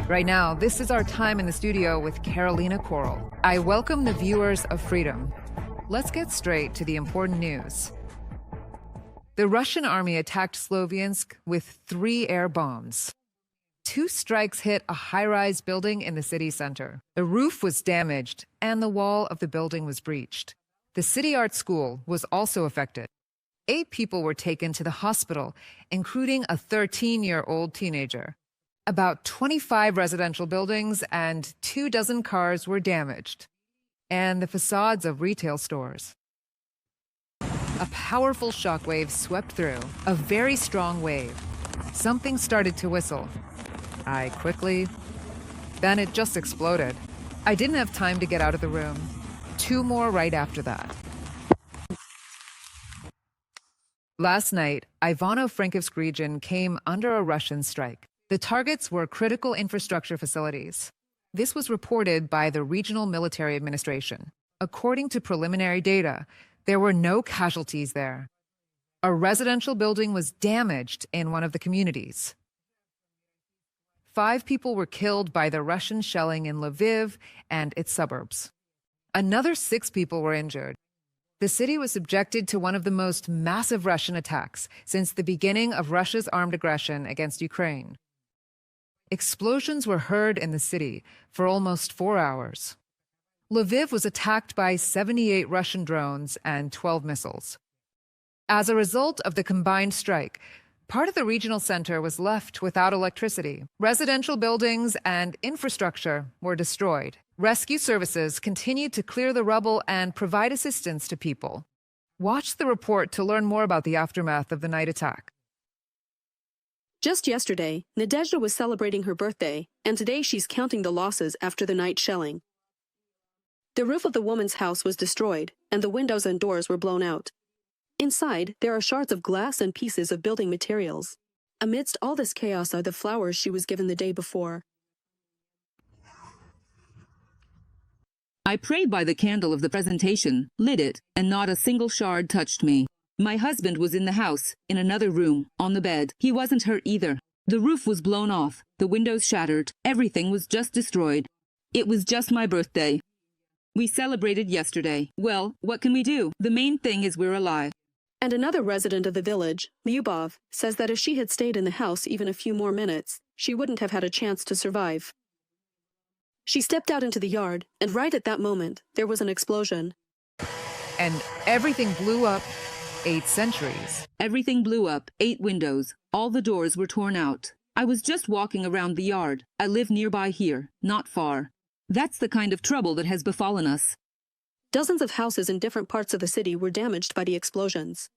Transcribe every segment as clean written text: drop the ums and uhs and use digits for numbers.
Right now, this is our time in the studio with Carolina Coral. I welcome the viewers of Freedom. Let's get straight to the important news. The Russian army attacked Sloviansk with 3 air bombs. 2 strikes hit a high-rise building in the city center. The roof was damaged and the wall of the building was breached. The city art school was also affected. 8 people were taken to the hospital, including a 13-year-old teenager. About 25 residential buildings and 24 cars were damaged, and the facades of retail stores. A powerful shockwave swept through, a very strong wave. Something started to whistle. Then it just exploded. I didn't have time to get out of the room. 2 more right after that. Last night, Ivano-Frankivsk region came under a Russian strike. The targets were critical infrastructure facilities. This was reported by the Regional Military Administration. According to preliminary data, there were no casualties there. A residential building was damaged in one of the communities. 5 people were killed by the Russian shelling in Lviv and its suburbs. Another 6 people were injured. The city was subjected to one of the most massive Russian attacks since the beginning of Russia's armed aggression against Ukraine. Explosions were heard in the city for almost 4 hours. Lviv was attacked by 78 Russian drones and 12 missiles. As a result of the combined strike, part of the regional center was left without electricity. Residential buildings and infrastructure were destroyed. Rescue services continued to clear the rubble and provide assistance to people. Watch the report to learn more about the aftermath of the night attack. Just yesterday, Nadezhda was celebrating her birthday, and today she's counting the losses after the night shelling. The roof of the woman's house was destroyed, and the windows and doors were blown out. Inside, there are shards of glass and pieces of building materials. Amidst all this chaos are the flowers she was given the day before. I prayed by the candle of the presentation, lit it, and not a single shard touched me. My husband was in the house, in another room, on the bed. He wasn't hurt either. The roof was blown off, the windows shattered, everything was just destroyed. It was just my birthday. We celebrated yesterday. Well, what can we do? The main thing is we're alive. And another resident of the village, Lyubov, says that if she had stayed in the house even a few more minutes, she wouldn't have had a chance to survive. She stepped out into the yard, and right at that moment, there was an explosion. And everything blew up. 8 centuries. Everything blew up, 8 windows. All the doors were torn out. I was just walking around the yard. I live nearby here, not far. That's the kind of trouble that has befallen us. Dozens of houses in different parts of the city were damaged by the explosions.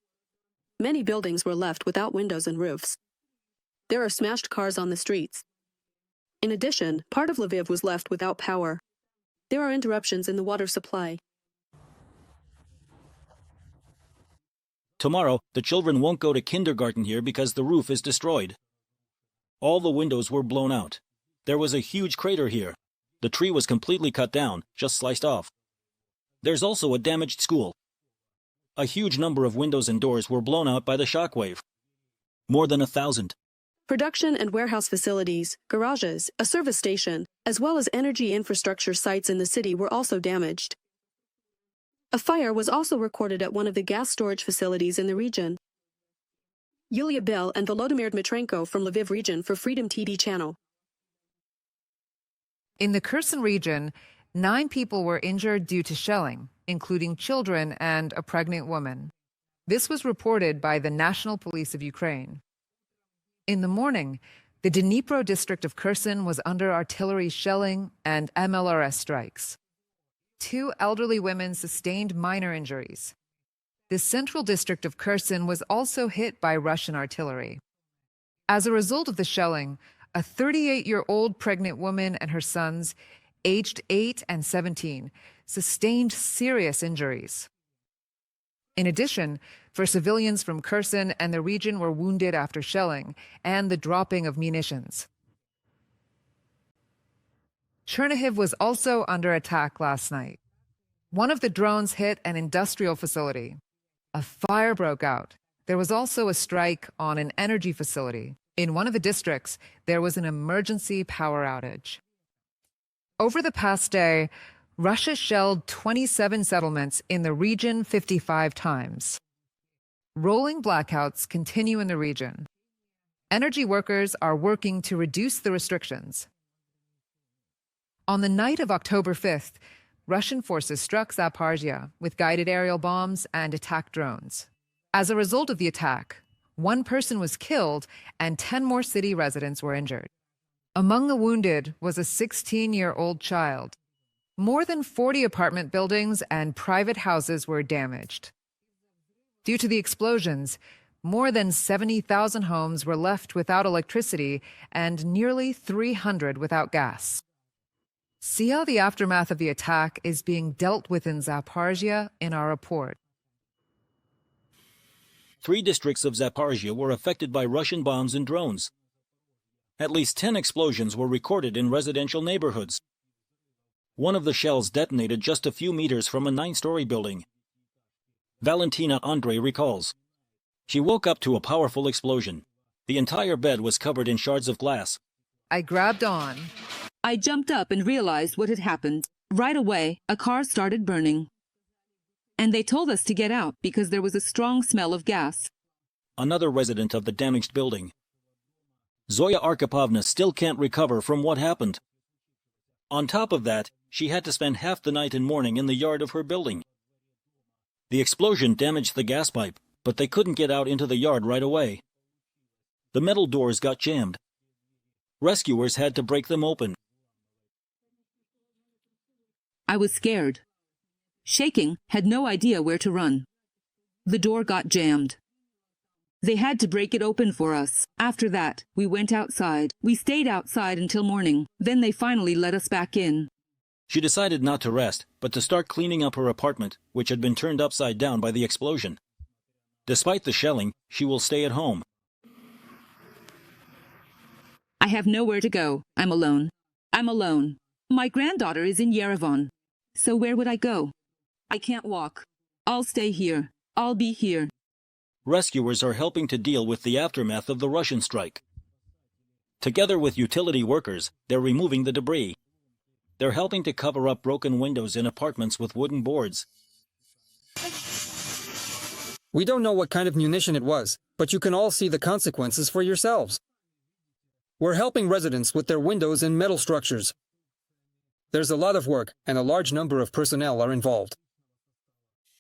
Many buildings were left without windows and roofs. There are smashed cars on the streets. In addition, part of Lviv was left without power. There are interruptions in the water supply. Tomorrow, the children won't go to kindergarten here because the roof is destroyed. All the windows were blown out. There was a huge crater here. The tree was completely cut down, just sliced off. There's also a damaged school. A huge number of windows and doors were blown out by the shockwave. More than 1,000. Production and warehouse facilities, garages, a service station, as well as energy infrastructure sites in the city were also damaged. A fire was also recorded at one of the gas storage facilities in the region. Yulia Bell and Volodymyr Dmitrenko from Lviv region for Freedom TV channel. In the Kherson region, 9 people were injured due to shelling, including children and a pregnant woman. This was reported by the National Police of Ukraine. In the morning, the Dnipro district of Kherson was under artillery shelling and MLRS strikes. 2 elderly women sustained minor injuries. The central district of Kherson was also hit by Russian artillery. As a result of the shelling, a 38-year-old pregnant woman and her sons, aged 8 and 17, sustained serious injuries. In addition, for civilians from Kherson and the region were wounded after shelling and the dropping of munitions. Chernihiv was also under attack last night. One of the drones hit an industrial facility. A fire broke out. There was also a strike on an energy facility. In one of the districts, there was an emergency power outage. Over the past day, Russia shelled 27 settlements in the region 55 times. Rolling blackouts continue in the region. Energy workers are working to reduce the restrictions. On the night of October 5th, Russian forces struck Zaporizhzhia with guided aerial bombs and attack drones. As a result of the attack, one person was killed and 10 more city residents were injured. Among the wounded was a 16-year-old child. More than 40 apartment buildings and private houses were damaged. Due to the explosions, more than 70,000 homes were left without electricity and nearly 300 without gas. See how the aftermath of the attack is being dealt with in Zaporizhzhia in our report. 3 districts of Zaporizhzhia were affected by Russian bombs and drones. At least 10 explosions were recorded in residential neighborhoods. One of the shells detonated just a few meters from a 9-story building. Valentina Andrei recalls. She woke up to a powerful explosion. The entire bed was covered in shards of glass. I grabbed on. I jumped up and realized what had happened. Right away, a car started burning. And they told us to get out because there was a strong smell of gas. Another resident of the damaged building. Zoya Arkapovna still can't recover from what happened. On top of that, she had to spend half the night and morning in the yard of her building. The explosion damaged the gas pipe, but they couldn't get out into the yard right away. The metal doors got jammed. Rescuers had to break them open. I was scared. Shaking, had no idea where to run. The door got jammed. They had to break it open for us. After that, we went outside. We stayed outside until morning. Then they finally let us back in. She decided not to rest, but to start cleaning up her apartment, which had been turned upside down by the explosion. Despite the shelling, she will stay at home. I have nowhere to go. I'm alone. I'm alone. My granddaughter is in Yerevan. So where would I go? I can't walk. I'll stay here. I'll be here. Rescuers are helping to deal with the aftermath of the Russian strike. Together with utility workers, they're removing the debris. They're helping to cover up broken windows in apartments with wooden boards. We don't know what kind of munition it was, but you can all see the consequences for yourselves. We're helping residents with their windows and metal structures. There's a lot of work, and a large number of personnel are involved.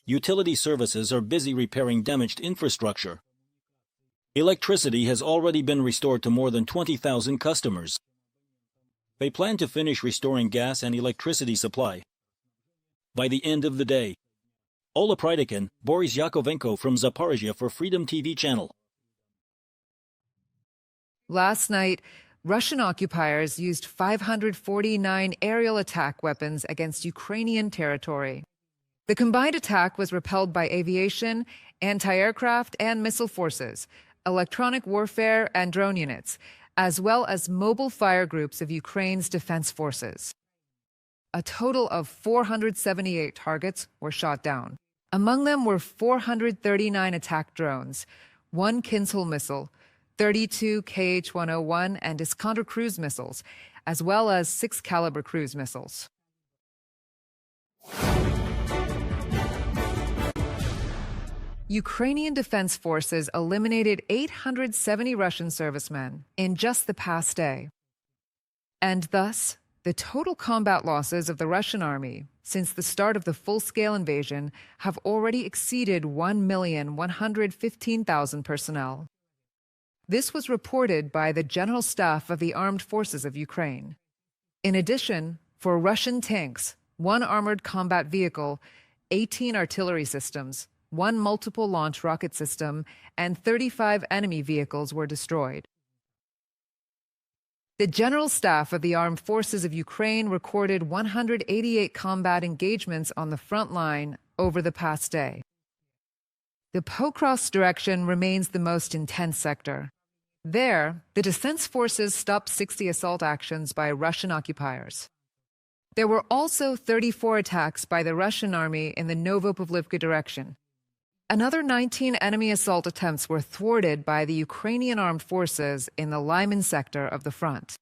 Utility services are busy repairing damaged infrastructure. Electricity has already been restored to more than 20,000 customers. They plan to finish restoring gas and electricity supply by the end of the day. Ola Prydikin, Boris Yakovenko from Zaporizhzhia for Freedom TV channel. Last night, Russian occupiers used 549 aerial attack weapons against Ukrainian territory. The combined attack was repelled by aviation, anti-aircraft and missile forces, electronic warfare and drone units, as well as mobile fire groups of Ukraine's defense forces. A total of 478 targets were shot down. Among them were 439 attack drones, 1 Kinzhal missile, 32 Kh-101 and Iskander cruise missiles, as well as 6 Caliber cruise missiles. Ukrainian defense forces eliminated 870 Russian servicemen in just the past day. And thus, the total combat losses of the Russian army since the start of the full-scale invasion have already exceeded 1,115,000 personnel. This was reported by the General Staff of the Armed Forces of Ukraine. In addition, for Russian tanks, 1 armored combat vehicle, 18 artillery systems, 1 multiple launch rocket system, and 35 enemy vehicles were destroyed. The General Staff of the Armed Forces of Ukraine recorded 188 combat engagements on the front line over the past day. The Pokrovsk direction remains the most intense sector. There, the defense forces stopped 60 assault actions by Russian occupiers. There were also 34 attacks by the Russian army in the Novopavlivka direction. Another 19 enemy assault attempts were thwarted by the Ukrainian armed forces in the Lyman sector of the front.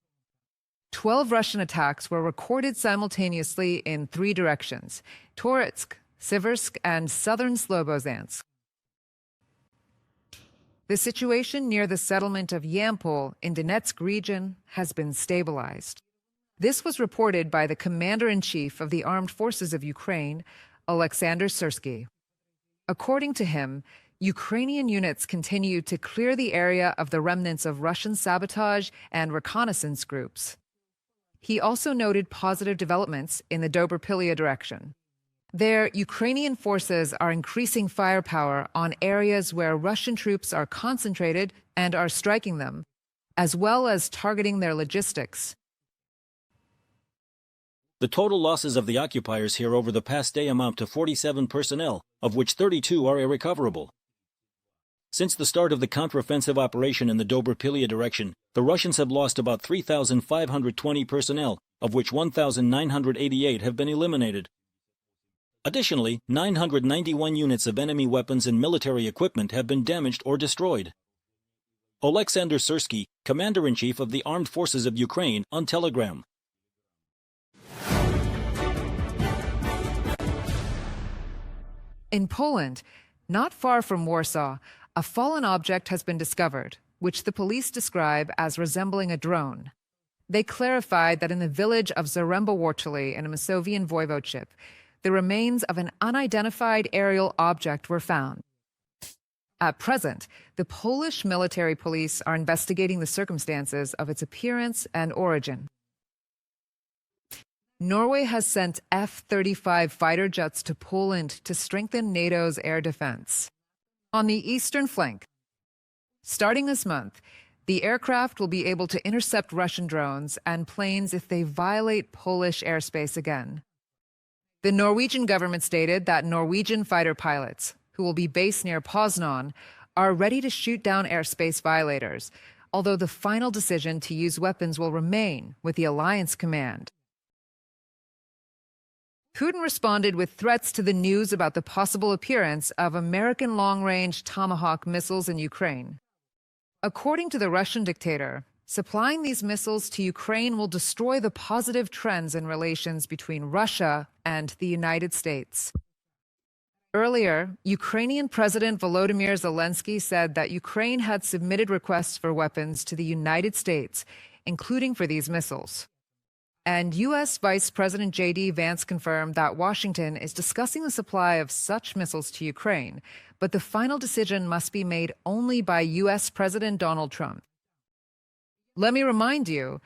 12 Russian attacks were recorded simultaneously in 3 directions: Toretsk, Siversk, and southern Slobozhansk. The situation near the settlement of Yampol in Donetsk region has been stabilized. This was reported by the Commander-in-Chief of the Armed Forces of Ukraine, Alexander Syrsky. According to him, Ukrainian units continue to clear the area of the remnants of Russian sabotage and reconnaissance groups. He also noted positive developments in the Dobrpilya direction. There, Ukrainian forces are increasing firepower on areas where Russian troops are concentrated and are striking them, as well as targeting their logistics. The total losses of the occupiers here over the past day amount to 47 personnel, of which 32 are irrecoverable. Since the start of the counteroffensive operation in the Dobrpilya direction, the Russians have lost about 3,520 personnel, of which 1,988 have been eliminated. Additionally, 991 units of enemy weapons and military equipment have been damaged or destroyed. Alexander Syrsky, Commander-in-Chief of the Armed Forces of Ukraine, on Telegram. In Poland, not far from Warsaw, a fallen object has been discovered, which the police describe as resembling a drone. They clarified that in the village of Zaremba-Wortuli in a Masovian voivodeship, the remains of an unidentified aerial object were found. At present, the Polish military police are investigating the circumstances of its appearance and origin. Norway has sent F-35 fighter jets to Poland to strengthen NATO's air defense. On the eastern flank, starting this month, the aircraft will be able to intercept Russian drones and planes if they violate Polish airspace again. The Norwegian government stated that Norwegian fighter pilots, who will be based near Poznan, are ready to shoot down airspace violators, although the final decision to use weapons will remain with the alliance command. Putin responded with threats to the news about the possible appearance of American long-range Tomahawk missiles in Ukraine. According to the Russian dictator, supplying these missiles to Ukraine will destroy the positive trends in relations between Russia and the United States. Earlier, Ukrainian President Volodymyr Zelenskyy said that Ukraine had submitted requests for weapons to the United States, including for these missiles. And U.S. Vice President J.D. Vance confirmed that Washington is discussing the supply of such missiles to Ukraine, but the final decision must be made only by U.S. President Donald Trump. Let me remind you,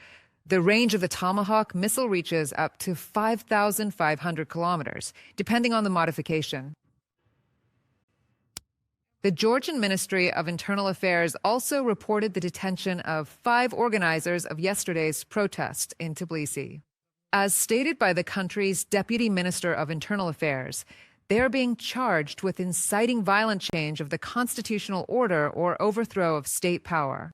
the range of the Tomahawk missile reaches up to 5,500 kilometers, depending on the modification. The Georgian Ministry of Internal Affairs also reported the detention of 5 organizers of yesterday's protest in Tbilisi. As stated by the country's Deputy Minister of Internal Affairs, they are being charged with inciting violent change of the constitutional order or overthrow of state power.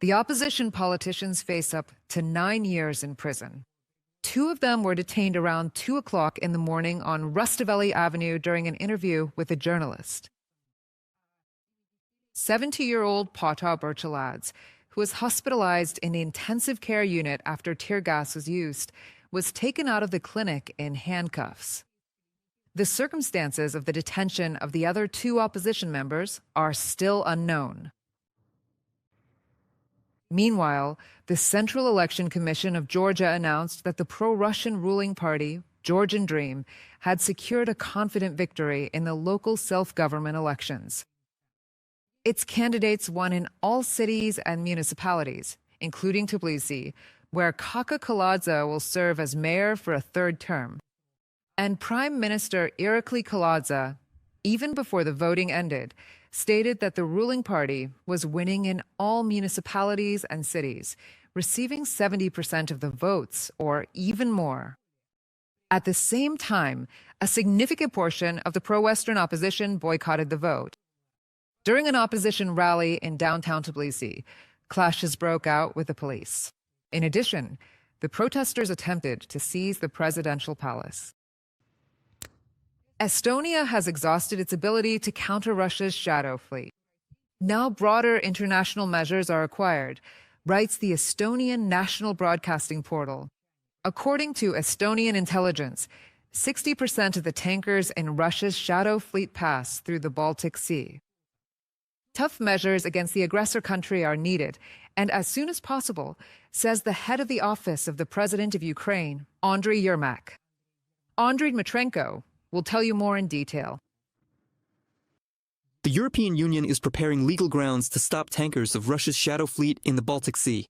The opposition politicians face up to 9 years in prison. 2 of them were detained around 2 o'clock in the morning on Rustaveli Avenue during an interview with a journalist. 70-year-old Potar Berchaladze, who was hospitalized in the intensive care unit after tear gas was used, was taken out of the clinic in handcuffs. The circumstances of the detention of the other 2 opposition members are still unknown. Meanwhile, the Central Election Commission of Georgia announced that the pro-Russian ruling party, Georgian Dream, had secured a confident victory in the local self-government elections. Its candidates won in all cities and municipalities, including Tbilisi, where Kaka Kaladze will serve as mayor for a 3rd term. And Prime Minister Irakli Kaladze, even before the voting ended, stated that the ruling party was winning in all municipalities and cities, receiving 70% of the votes, or even more. At the same time, a significant portion of the pro-Western opposition boycotted the vote. During an opposition rally in downtown Tbilisi, clashes broke out with the police. In addition, the protesters attempted to seize the presidential palace. Estonia has exhausted its ability to counter Russia's shadow fleet. Now broader international measures are required, writes the Estonian National Broadcasting Portal. According to Estonian intelligence, 60% of the tankers in Russia's shadow fleet pass through the Baltic Sea. Tough measures against the aggressor country are needed, and as soon as possible, says the head of the office of the President of Ukraine, Andriy Yermak. Andriy Dmytrenko will tell you more in detail. The European Union is preparing legal grounds to stop tankers of Russia's shadow fleet in the Baltic Sea,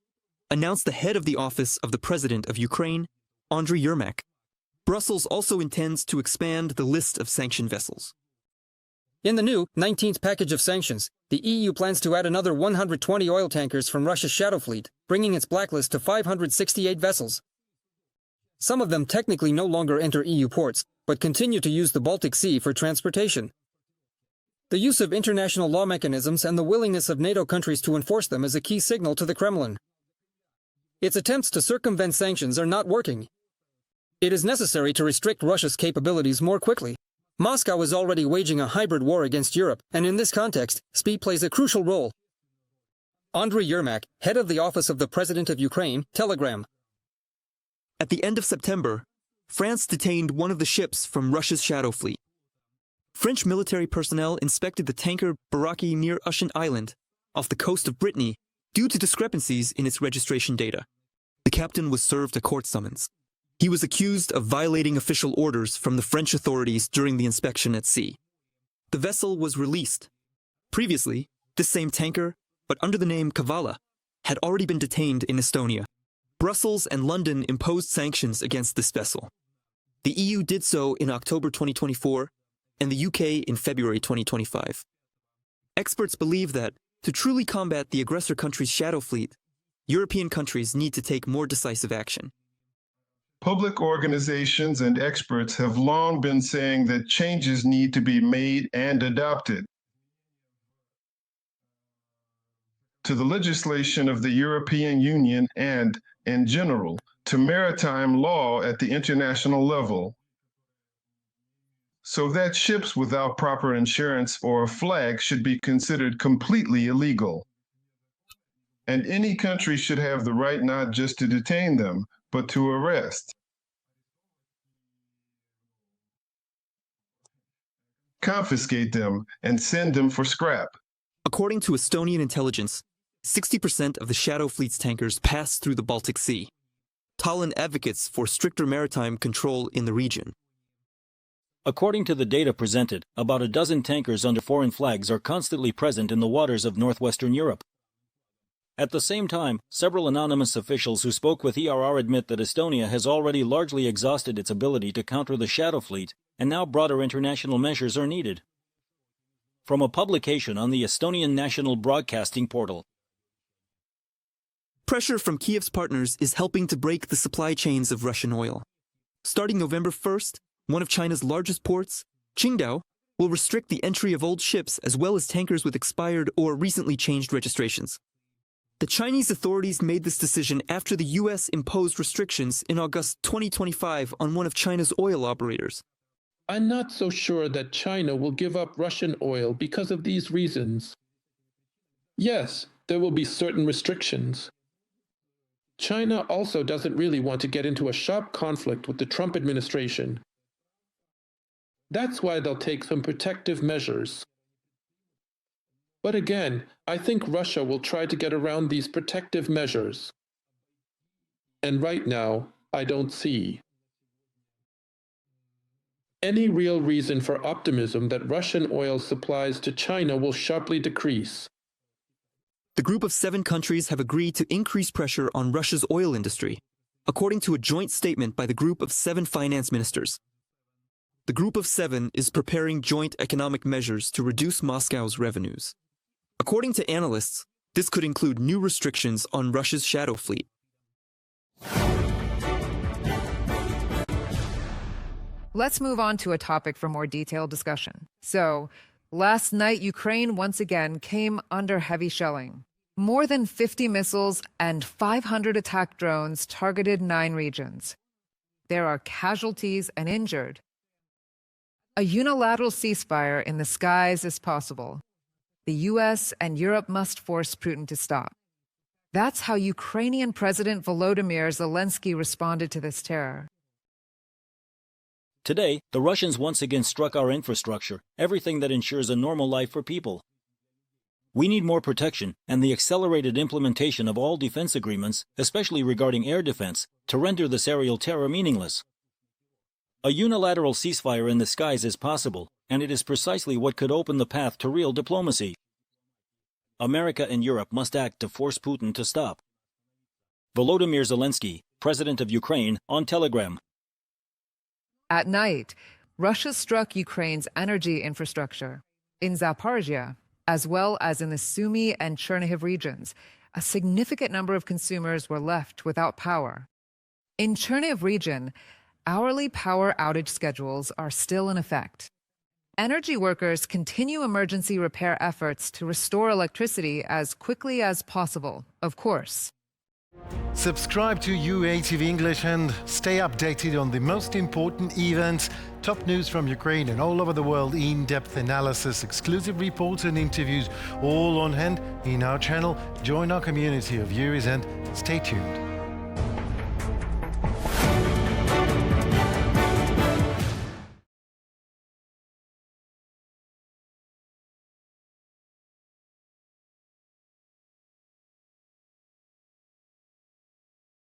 announced the head of the office of the President of Ukraine, Andriy Yermak. Brussels also intends to expand the list of sanctioned vessels. In the new 19th package of sanctions, the EU plans to add another 120 oil tankers from Russia's shadow fleet, bringing its blacklist to 568 vessels. Some of them technically no longer enter EU ports, but continue to use the Baltic Sea for transportation. The use of international law mechanisms and the willingness of NATO countries to enforce them is a key signal to the Kremlin. Its attempts to circumvent sanctions are not working. It is necessary to restrict Russia's capabilities more quickly. Moscow is already waging a hybrid war against Europe, and in this context, speed plays a crucial role. Andriy Yermak, head of the office of the President of Ukraine, Telegram. At the end of September, France detained one of the ships from Russia's shadow fleet. French military personnel inspected the tanker Baraki near Ushan Island, off the coast of Brittany, due to discrepancies in its registration data. The captain was served a court summons. He was accused of violating official orders from the French authorities during the inspection at sea. The vessel was released. Previously, this same tanker, but under the name Kavala, had already been detained in Estonia. Brussels and London imposed sanctions against this vessel. The EU did so in October 2024, and the UK in February 2025. Experts believe that, to truly combat the aggressor country's shadow fleet, European countries need to take more decisive action. Public organizations and experts have long been saying that changes need to be made and adopted to the legislation of the European Union and, in general, to maritime law at the international level, so that ships without proper insurance or a flag should be considered completely illegal. And any country should have the right not just to detain them, but to arrest, confiscate them, and send them for scrap. According to Estonian intelligence, 60% of the shadow fleet's tankers pass through the Baltic Sea. Tallinn advocates for stricter maritime control in the region. According to the data presented, about a dozen tankers under foreign flags are constantly present in the waters of northwestern Europe. At the same time, several anonymous officials who spoke with ERR admit that Estonia has already largely exhausted its ability to counter the shadow fleet, and now broader international measures are needed. From a publication on the Estonian National Broadcasting Portal. Pressure from Kiev's partners is helping to break the supply chains of Russian oil. Starting November 1st, one of China's largest ports, Qingdao, will restrict the entry of old ships as well as tankers with expired or recently changed registrations. The Chinese authorities made this decision after the U.S. imposed restrictions in August 2025 on one of China's oil operators. I'm not so sure that China will give up Russian oil because of these reasons. Yes, there will be certain restrictions. China also doesn't really want to get into a sharp conflict with the Trump administration. That's why they'll take some protective measures. But again, I think Russia will try to get around these protective measures. And right now, I don't see any real reason for optimism that Russian oil supplies to China will sharply decrease. The group of 7 countries have agreed to increase pressure on Russia's oil industry, according to a joint statement by the group of 7 finance ministers. The group of 7 is preparing joint economic measures to reduce Moscow's revenues. According to analysts, this could include new restrictions on Russia's shadow fleet. Let's move on to a topic for more detailed discussion. So, last night, Ukraine once again came under heavy shelling. More than 50 missiles and 500 attack drones targeted 9 regions. There are casualties and injured. A unilateral ceasefire in the skies is possible. The US and Europe must force Putin to stop. That's how Ukrainian President Volodymyr Zelenskyy responded to this terror. Today, the Russians once again struck our infrastructure, everything that ensures a normal life for people. We need more protection and the accelerated implementation of all defense agreements, especially regarding air defense, to render this aerial terror meaningless. A unilateral ceasefire in the skies is possible, and it is precisely what could open the path to real diplomacy. America and Europe must act to force Putin to stop. Volodymyr Zelenskyy, President of Ukraine, on Telegram. At night, Russia struck Ukraine's energy infrastructure in Zaporizhzhia, as well as in the Sumy and Chernihiv regions. A significant number of consumers were left without power. In Chernihiv region, hourly power outage schedules are still in effect. Energy workers continue emergency repair efforts to restore electricity as quickly as possible, of course. Subscribe to UATV English and stay updated on the most important events, top news from Ukraine and all over the world, in-depth analysis, exclusive reports and interviews, all on hand in our channel. Join our community of viewers and stay tuned.